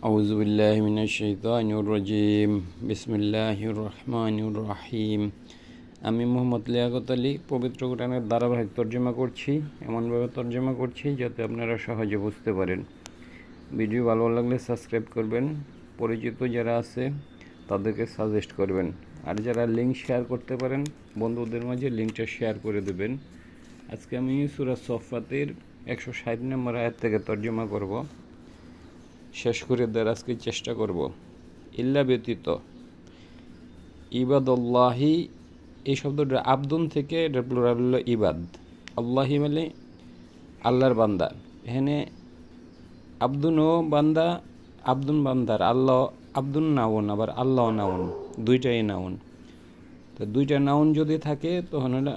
আউযু বিল্লাহি মিনাশ শাইতানির রাজিম। বিসমিল্লাহির রহমানির রহিম। আমি মোহাম্মদ লিয়াকত আলী পবিত্র কোরআনের ধারাবাহিক তর্জমা করছি। এমনভাবে তর্জমা করছি যাতে আপনারা সহজে বুঝতে পারেন। ভিডিও ভালো লাগলে সাবস্ক্রাইব করবেন, পরিচিত যারা আছে তাদেরকে সাজেস্ট করবেন, আর যারা লিঙ্ক শেয়ার করতে পারেন বন্ধুদের মাঝে লিঙ্কটা শেয়ার করে দেবেন। আজকে আমি সূরা সফফাতের 160 নম্বর আয়াত থেকে তর্জমা করব, শেষ করে দেওয়ার আজকে চেষ্টা করব। ইল্লা ব্যতীত, ইবাদুল্লাহি, এই শব্দটা আব্দুন থেকে এটা প্লুরাল হলো ইবাদ। আল্লাহি মানে আল্লাহর বান্দা। এখানে আব্দুনও বান্দা, আব্দুন বান্দার, আল্লাহ আব্দুন নাউন, আবার আল্লাহ নাউন, দুইটাই নাউন। তো দুইটা নাউন যদি থাকে তখন এটা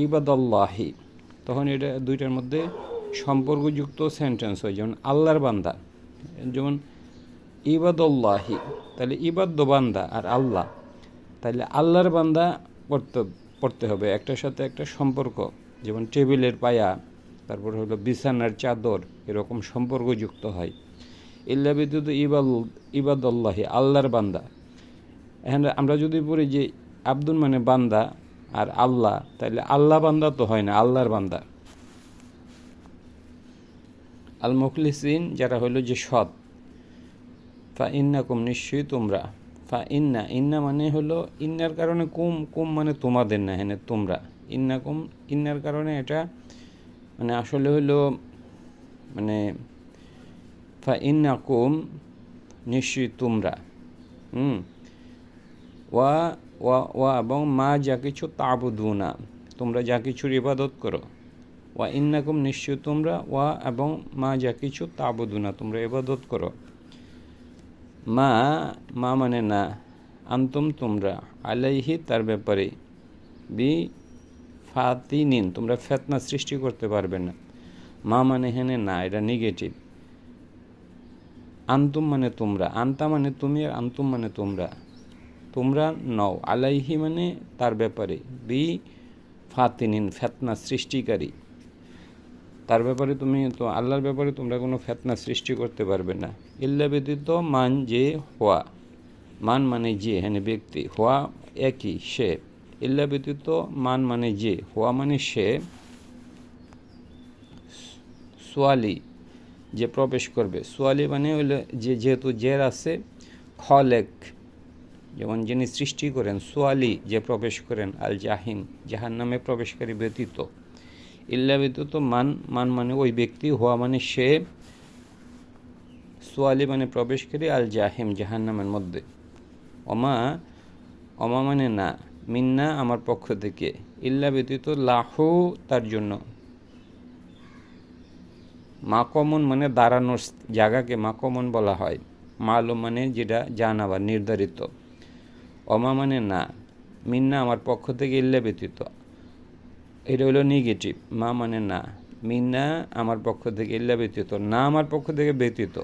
ইবাদুল্লাহি, তখন এটা দুইটার মধ্যে সম্পর্কযুক্ত সেন্টেন্স হয়। যেমন আল্লাহর বান্দা, যেমন ইবাদুল্লাহি, তাহলে ইবাদ বান্দা আর আল্লাহ, তাহলে আল্লাহর বান্দা পড়তে হবে, একটার সাথে একটা সম্পর্ক। যেমন টেবিলের পায়া, তারপর হলো বিছানার চাদর, এরকম সম্পর্কযুক্ত হয়। ইল্লা ব্যতীত ইবাদুল্লাহি, আল্লাহর বান্দা। এখন আমরা যদি পড়ি যে আব্দুল মানে বান্দা আর আল্লাহ, তাহলে আল্লাহ বান্দা তো হয় না, আল্লাহর বান্দা। আল মুখলিসিন, যারা হলো যে সৎ। ফা ইন্নাকুম, নিশ্চয়ই তোমরা। ফা ইন্না, ইন্না মানে হলো ইন্নার কারণে কুম, কুম মানে তোমাদের না, হ্যাঁ তোমরা। ইন্নাকুম, ইন্নার কারণে এটা মানে আসলে হলো মানে ফা ইন্নাকুম, নিশ্চয়ই তোমরা। ওয়া ওয়া ওয়া এবং মা যা কিছু তাবুদুনা, তোমরা যা কিছুর ইবাদত করো। ওয়া ইন্নাকুম, নিশ্চয়ই তোমরা। ওয়া এবং মা যা কিছু তাবুদুনা, তোমরা ইবাদত করো। মা, মা মানে না, আন্তুম তোমরা, আলাইহি তার ব্যাপারে, বি ফাতিনিন তোমরা ফেতনা সৃষ্টি করতে পারবে না। মা মানে হেনে না, এটা নেগেটিভ। আন্তুম মানে তোমরা, আন্তা মানে তুমি, আর আন্তুম মানে তোমরা, তোমরা নও। আলাইহি মানে তার ব্যাপারে, বি ফাতিনিন ফেতনা সৃষ্টিকারী, তার ব্যাপারে তুমি তো আল্লাহর ব্যাপারে তোমরা কোনো ফেতনা সৃষ্টি করতে পারবে না। ইল্লা ব্যতীত মান যে হওয়া, মান মানে যে, হ্যাঁ ব্যক্তি, হওয়া একই সে। ইল্লা ব্যতীত মান মানে যে, হওয়া মানে সে, সোয়ালি যে প্রবেশ করবে। সোয়ালি মানে হইলে যে, যেহেতু জের আছে, খলেক যেমন যিনি সৃষ্টি করেন, সোয়ালি যে প্রবেশ করেন, আল জাহিম জাহান নামে প্রবেশকারী ব্যতীত। ইল্লা ব্যতীত মান, মান মানে ওই ব্যক্তি, হওয়া মানে সে, সোয়ালি মানে প্রবেশকারী, আল জাহিম জাহান নামের মধ্যে। অমা, অমা মানে না, মিন্না আমার পক্ষ থেকে, ইল্লা ব্যতীত লাহু তার জন্য। মাকমন মানে দাঁড়ানোর জায়গাকে মাকমন বলা হয়। মালুম মানে যেটা জানা বা নির্ধারিত। অমা মানে না, মিন্না আমার পক্ষ থেকে, ইল্লা ব্যতীত এটা হলো নেগেটিভ। মা মানে না, মিন্না আমার পক্ষ থেকে, ইল্লা ব্যতীত না আমার পক্ষ থেকে ব্যতীত,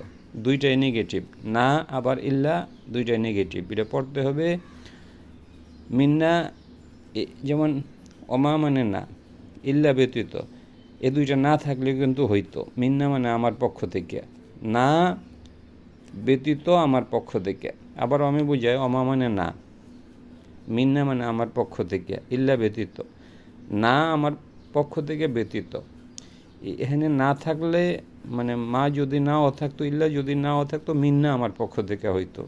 দুইটাই নেগেটিভ। না আবার ইল্লা, দুইটাই নেগেটিভ। এটা পড়তে হবে মিন্না, যেমন অমা মানে না, ইল্লা ব্যতীত, এ দুইটা না থাকলে কিন্তু হইতো। মিন্না মানে আমার পক্ষ থেকে, না ব্যতীত আমার পক্ষ থেকে। আবার আমি বুঝাই, অমা মানে না, মিন্না মানে আমার পক্ষ থেকে, ইল্লা ব্যতীত না আমার পক্ষ থেকে ব্যতীত। এখানে না থাকলে মানে মা যদি নাও থাকতো, ইল্লা যদি নাও থাকতো, মিন্না আমার পক্ষ থেকে হইতো,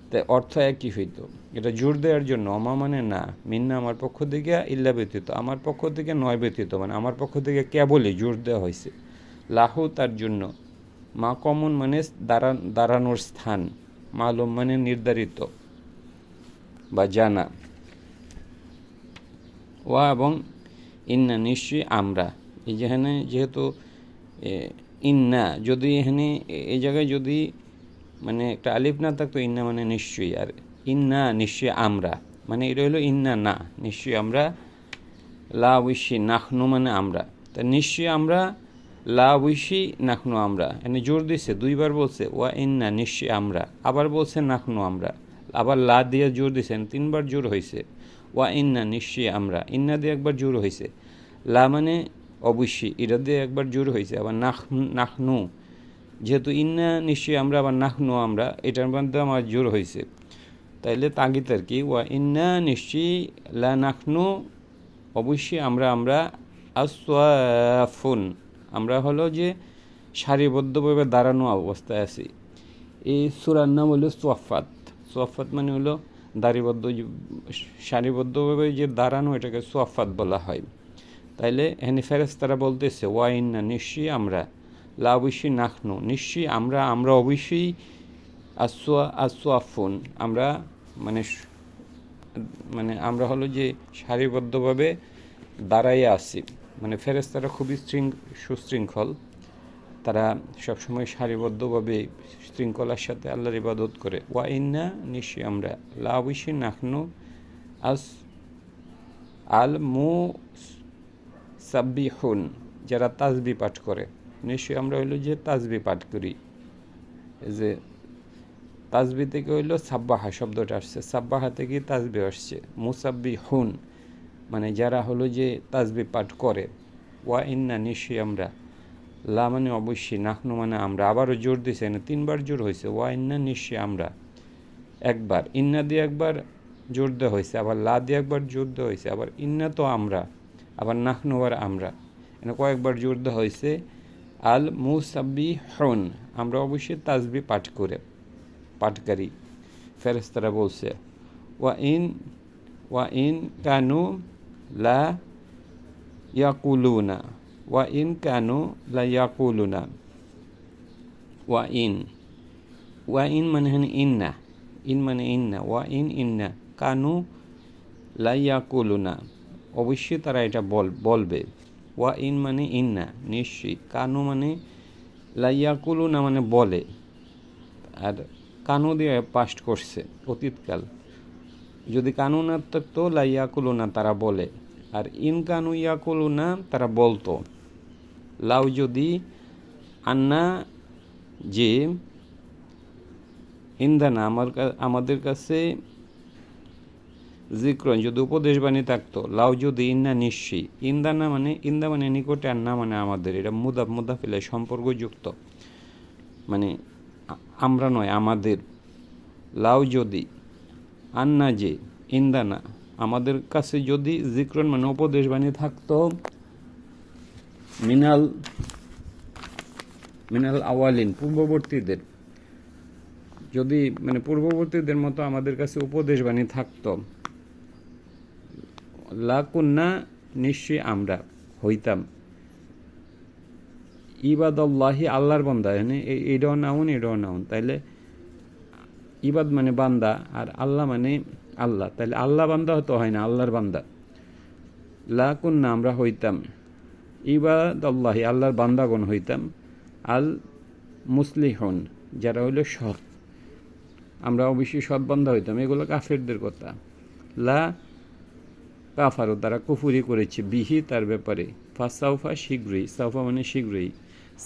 তাই অর্থ একই হইতো। এটা জোর দেওয়ার জন্য, অমা মানে না, মিন্না আমার পক্ষ থেকে, ইল্লা ব্যতীত আমার পক্ষ থেকে, নয় ব্যতীত মানে আমার পক্ষ থেকে কেবলই জোর দেওয়া হয়েছে। লাহু তার জন্য, মা কমন মানে দাঁড়ানোর স্থান, মালুম মানে নির্ধারিত বা জানা। ওয়া এবং ইন্না নিশ্চয়ই আমরা, এই যেখানে যেহেতু ইন্না, যদি এখানে এই জায়গায় যদি মানে একটা আলিফ না থাকতো, ইন্না মানে নিশ্চয়ই, আর ইন্না নিশ্চয়ই আমরা, মানে এটা হলো ইন্না না, নিশ্চয়ই আমরা। লা উইশি নাখনু মানে আমরা, তা নিশ্চয়ই আমরা, লা উইশি নাখনু আমরা, এখানে জোর দিছে, দুইবার বলছে ওয়া ইন্না নিশ্চয়ই আমরা, আবার বলছে নাখনু আমরা, আবার লা দিয়ে জোর দিছেন, তিনবার জোর হয়েছে। ওয়া ইন্না নিশ্চয়ই আমরা, ইন্না দিয়ে একবার জোর হয়েছে। লা মানে অবশ্যই, এটা দিয়ে একবার জোর হয়েছে। আবার নাখনু যেহেতু ইন্না নিশ্চয়ই আমরা, আবার নাহনু আমরা, এটার মধ্যে আমার জোর হয়েছে, তাইলে তাগিদ আর কি। ওয়া ইন্না নিশ্চয়ই, লা নাহনু অবশ্যই আমরা আসওয়াফুন আমরা হলো যে সারিবদ্ধভাবে দাঁড়ানো অবস্থায় আছি। এই সূরার নাম হলো সোয়াফাত। সোয়াফাত মানে হলো দাঁড়িবদ্ধ, সারিবদ্ধভাবে যে দাঁড়ানো, এটাকে সোয়াফাত বলা হয়। তাইলে এখানে ফেরেশতারা বলতেছে ওয়া ইন্না নিশ্চয়ই আমরা, লা অবশ্যই, নাহনু নিশ্চয়ই আমরা অবশ্যই, আসওয়াফুন আমরা মানে মানে আমরা হলো যে সারিবদ্ধভাবে দাঁড়াইয়া আছি। মানে ফেরেশতারা খুবই সুশৃঙ্খল, তারা সবসময় সারিবদ্ধভাবে শৃঙ্খলার সাথে আল্লাহর ইবাদত করে। ওয়া ইন্না নিশ্চয়ই আমরা, লা অবশ্যই, নাহনু আস আল মুসাব্বিহুন যারা তাসবিহ পাঠ করে, নিশ্চয়ই আমরা হইলো যে তাসবিহ পাঠ করি। এই যে তাসবিহ থেকে হইলো সাব্বাহা শব্দটা আসছে, সাব্বাহা থেকে তাসবিহ আসছে। মুসাব্বিহুন মানে যারা হলো যে তাসবিহ পাঠ করে। ওয়া ইন্না নিশ্চয়ই আমরা, লা মানে অবশ্যই, নাহনু মানে আমরা। আবারও জোর দিছে না, 3বার জোর হয়েছে। ওয়া ইন্না নিশ্চয়ই আমরা, একবার ইন্না দিয়ে একবার জোর দেওয়া হয়েছে, আবার লা দিয়ে একবার জোর দেওয়া হয়েছে, আবার ইন্না তো আমরা, আবার নাহনু আর আমরা, এনে কয়েকবার জোর দেওয়া হয়েছে। আল মুসাব্বিহুন আমরা অবশ্যই তাসবিহ পাঠকারী। ফেরেশতারা বলছে ওয়া ইন কানু লা ইয়াকুলুনা, ওয়া ইন কানু লা ইয়াকুলুনা। ওয়া ইন মানে ইন্না, ইন মানে ইন্না, ওয়া ইন্না কানু লা ইয়াকুলুনা অবশ্যই তারা এটা বলবে। ওয়া ইন মানে ইন্না নিশ্চয়ই, কানু মানে লা ইয়াকুলুনা মানে বলে, আর কানু দিয়ে পাস্ট করছে অতীতকাল। যদি কানু না থাকতো লা ইয়াকুলুনা তারা বলে, আর ইন কানু ইয়াকুলুনা তারা বলতো। লাউ যদি, আন্না যে, ইন্দানা আমাদের কাছে, জিক্রন যদি উপদেশ বাণী থাকতো, লাউ যদি, ইন্না নিশ্চয়ই, ইন্দা মানে নিকটে, আর না মানে আমাদের, এটা মুদাফিলে সম্পর্কযুক্ত, মানে আমরা নয় আমাদের। লাউ যদি, আন্না যে, ইন্দানা আমাদের কাছে যদি, জিক্রন মানে উপদেশ বাণী থাকতো, মিনাল আওয়ালিন পূর্ববর্তীদের, যদি মানে পূর্ববর্তীদের মতো আমাদের কাছে উপদেশ বাণী থাকতো, লাকুন্না নিশ্চয়ই আমরা হইতাম, ইবাদাল্লাহি আল্লাহর বান্দা। এটাও নাউন, তাইলে ইবাদ মানে বান্দা, আর আল্লাহ মানে আল্লাহ, তাইলে আল্লাহ বান্দা হতো হয় না, আল্লাহর বান্দা। লাকুন্না আমরা হইতাম, ইবাদাল্লাহি আল্লাহর বান্দাগণ হইতাম, আল মুসলিহুন যারা হইল সৎ, আমরা অবশ্যই সৎ বান্দা হইতাম। এগুলো কাফেরদের কথা। লা কাফারও তারা কুফুরি করেছে, বিহি তার ব্যাপারে। ফাসাউফা শীঘ্রই, সাউফা মানে শীঘ্রই,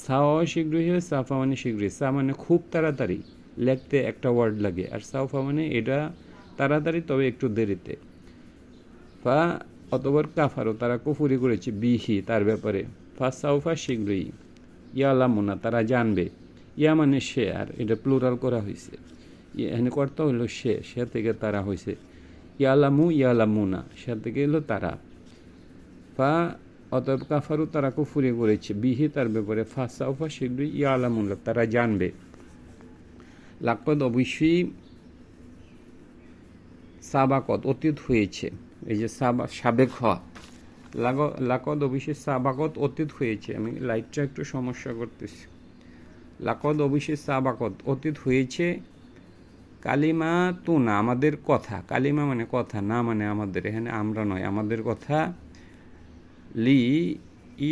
সাওয়া শীঘ্রই হয়, সাফা মানে শীঘ্রই। সা মানে খুব তাড়াতাড়ি, লেখতে একটা ওয়ার্ড লাগে, আর সাউফা মানে এটা তাড়াতাড়ি তবে একটু দেরিতে। ফা অতবার কাফারও তারা কুফুরি করেছে, বিহি তার ব্যাপারে। ফাসাউফা শীঘ্রই, ইয়ালামুনা তারা জানবে, ইয়া মানে সে, আর এটা প্লুরাল করা হয়েছে, এখানে কর্তা হইল সে থেকে তারা হয়েছে। ইয়ালামুনা সে থেকে এলো তারা। ফা অতএব কাফারু তারা কুফুরি করেছে, বিহি তার ব্যাপারে। ফাসাউফা শীঘ্রই, ইয়ালামুনা তারা জানবে। লাকদ অবশ্যই, সাবাকত অতীত হয়েছে, এই যে সাবেক হওয়া, লাকদ অবশ্যই সাবাকত অতীত হয়েছে। আমি লাইটটা একটু সমস্যা করতেছি। লাকদ অবশ্যই সাবাকত অতীত হয়েছে, কালিমা তু না আমাদের কথা, কালিমা মানে কথা, না মানে আমাদের, এখানে আমরা নয় আমাদের কথা। লি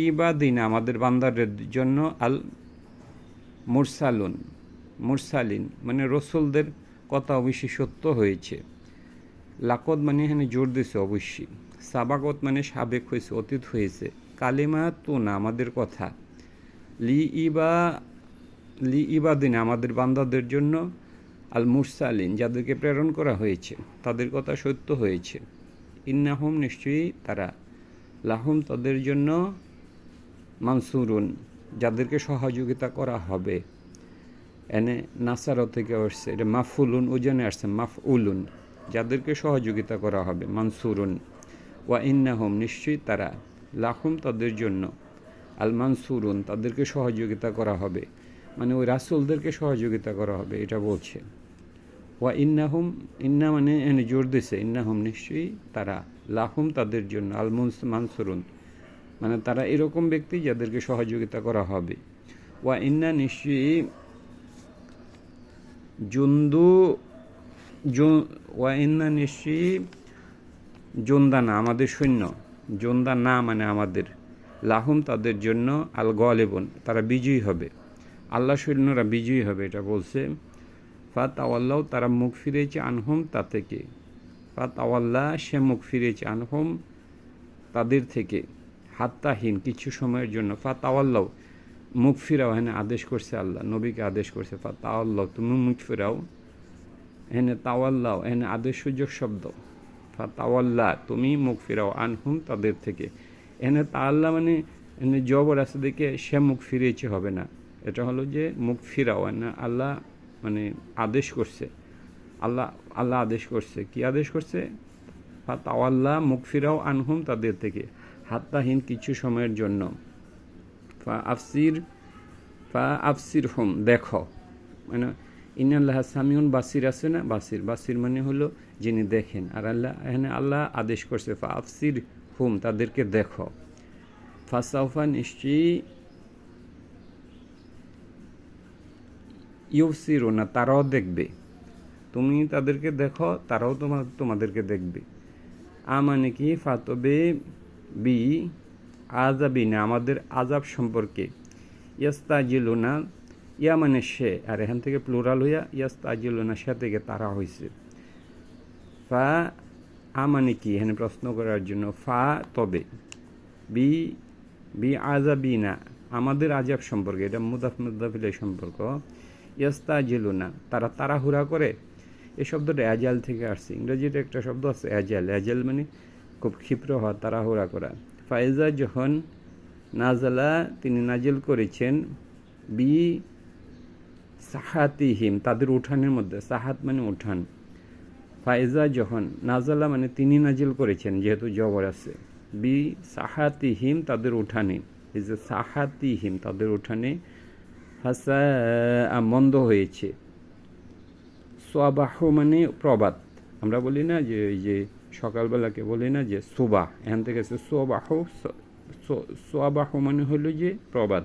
ইবাদিনা আমাদের বান্দারের জন্য, আল মুরসালিন মানে রসুলদের কথা অবশ্যই সত্য হয়েছে। লাকদ মানে এখানে জোর দিছে অবশ্যই, সাবাকত মানে সাবেক হয়েছে, অতীত হয়েছে। কালিমা তু না আমাদের কথা, লি ইবাদিন আমাদের বান্দাদের জন্য, আল মুরসালিন যাদেরকে প্রেরণ করা হয়েছে তাদের কথা সত্য হয়েছে। ইন্নাহুম নিশ্চয়ই তারা, লাহুম তাদের জন্য, মানসুরুন যাদেরকে সহযোগিতা করা হবে। এনে নাসার থেকে আসছে, এটা মাফুলুন ওজনে আসছে মাফউলুন, যাদেরকে সহযোগিতা করা হবে। মানসুরুন, ওয়া ইন্নাহুম নিশ্চয়ই তারা, লাহুম তাদের জন্য, আল মানসুরুন তাদেরকে সহযোগিতা করা হবে, মানে ওই রাসূলদেরকে সহযোগিতা করা হবে এটা বলছে। ওয়া ইন্নাহুম, ইন্না মানে এনে জোর দিছে, ইন্নাহুম নিশ্চয়ই তারা, লাহুম তাদের জন্য, আল মানসুরুন মানে তারা এরকম ব্যক্তি যাদেরকে সহযোগিতা করা হবে। ওয়া ইন্না নিশ্চয়ই জুন্দু, ওয়া ইন্না নিশ্চয়ই জোনদানা আমাদের সৈন্য, জোনদানা মানে আমাদের, লাহুম তাদের জন্য, আল গলেবন তারা বিজয়ী হবে, আল্লাহ সৈন্যরা বিজয়ী হবে এটা বলছে। ফাত আওয়াল্লাহ তারা মুখ ফিরেছে, আনহুম তা থেকে, ফাত আওয়াল্লাহ সে মুখ ফিরেছে, আনহুম তাদের থেকে, হাত্তাহীন কিছু সময়ের জন্য। ফাত আওয়াল্লাহ মুখ ফিরাও, হ্যাঁ আদেশ করছে আল্লাহ, নবীকে আদেশ করছে, ফাত আওয়াল্লাহ তুমি মুখ ফিরাও, হ্যাঁ তাওয়াল্লাহ হ্যাঁ আদেশ সূচক শব্দ, ফাতাওয়াল্লা তুমি মুখ ফিরাও, আনহুম তাদের থেকে, এনে তাআল্লা মানে এনে জবর আছে দেখে সে মুখ ফিরিয়েছে হবে না, এটা হলো যে মুখ ফিরাও, না আল্লাহ মানে আদেশ করছে, আল্লাহ আল্লাহ আদেশ করছে, কি আদেশ করছে? ফাতাওয়াল্লা মুখ ফিরাও, আনহুম তাদের থেকে, হাত্তাহীন কিছু সময়ের জন্য। ফা আফসির হুম দেখো, মানে ইন্নাল্লাহ সামিউন বাসির আছে না, বাসির, বাসির মানে হলো যিনি দেখেন, আর আল্লাহ এখানে আল্লাহ আদেশ করছে ফা আফসির হুম তাদেরকে দেখো। ফাসাউফা নিশ্চয়ই ইউবসিরুনা তারাও দেখবে, তুমি তাদেরকে দেখো তারাও তোমাদেরকে দেখবে। মানে কি? ফাতবে বি আজাবিনা আমাদের আজাব সম্পর্কে, ইয়াস্তাজিলুনা ইয়া মানে সে, আর এখান থেকে প্লুরাল হইয়া ইয়াস্তাজিলুনা সে থেকে তারা হয়েছে। ফা মানে কি এখানে প্রশ্ন করার জন্য, ফা তবে, বি বি আজাবিনা আমাদের আজাব সম্পর্কে, এটা মুদাফ মুদাফিলের সম্পর্ক। ইয়াস্তাজিলুনা তারা তাড়াহুড়া করে, এই শব্দটা অ্যাজাল থেকে আসছে, ইংরেজিতে একটা শব্দ আছে অ্যাজাল, অ্যাজাল মানে খুব ক্ষিপ্র হওয়া, তাড়াহুড়া করা। ফাইজা যখন নাজালা তিনি নাজিল করেছেন, বি সাহাতিহিম তাদের উঠানের মধ্যে, সাহাত মানে উঠান, ফাইজা যখন, নাজালা মানে তিনি নাজিল করেছেন যেহেতু জবর আছে, বি সাহাতিহিম তাদের উঠানে, এই যে সাহাতিহিম তাদের উঠানে, ফাসা মন্দ হয়েছে, সোয়াবাহ মানে প্রবাদ, আমরা বলি না যে এই যে সকালবেলাকে বলি না যে সুবাহ, এখান থেকে আছে সোয়াবাহ, সোয়াবাহ মানে হলো যে প্রবাদ,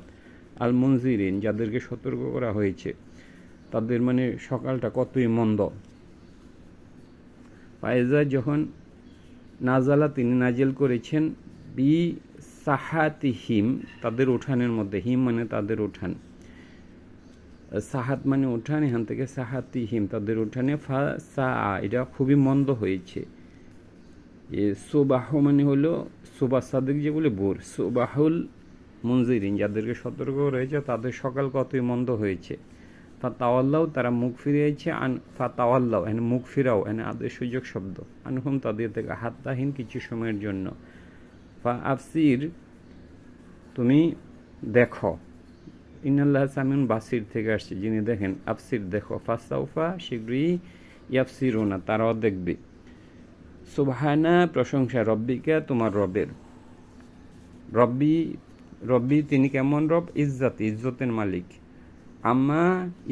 আল মুনজিরিন যাদেরকে সতর্ক করা হয়েছে তাদের মানে সকালটা কতই মন্দ। ফায়জা যখন নাজালা তিনি নাজিল করেছেন, বি সাহাতিহিম তাদের উঠানের মধ্যে, হিম মানে তাদের উঠান, সাহাত মানে উঠান, এখান থেকে সাহাতিহিম তাদের উঠানে, ফা সা এটা খুবই মন্দ হয়েছে। সুবাহ মানে হলো সুবাহ সাদিক যেগুলি বোর, সুবাহুল মুনজিরিন যাদেরকে সতর্ক রয়েছে তাদের সকাল কতই মন্দ হয়েছে। ফা তাওয়াল্লাও তারা মুখ ফিরিয়েছে, আন ফা তাওয়াল্লাও এনে মুখ ফিরাও এনে আদেশ সুযোগ শব্দ, আনহুম তাদের থেকে, হাত্তাহীন কিছু সময়ের জন্য। ফা আফসির তুমি দেখো, ইন্নাল্লাহ সামিউন বাসির থেকে আসছে যিনি দেখেন, আফসির দেখো, ফাসাউফা শীঘ্রই, ইয়াফসিরুনা তারাও দেখবে। সুবহানা প্রশংসা, রব্বিকা তোমার রবের, রব্বি রব্বি তিনি কেমন রব, ইজ্জাত ইজ্জতের মালিক, আম্মা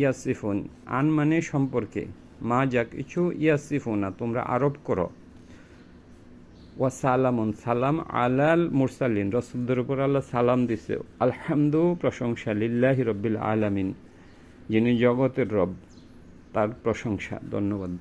ইয়াসিফুন আন মানে সম্পর্কে, মা যা কিছু, ইয়াসিফুনা তোমরা আরোপ করো, ওয়া সালামুন সালাম, আলাল মুরসালিন রসুলদের উপর আল্লাহ সালাম দিছে, আলহামদু প্রশংসা, লিল্লাহি রব্বিল আলামিন যিনি জগতের রব তার প্রশংসা। ধন্যবাদ।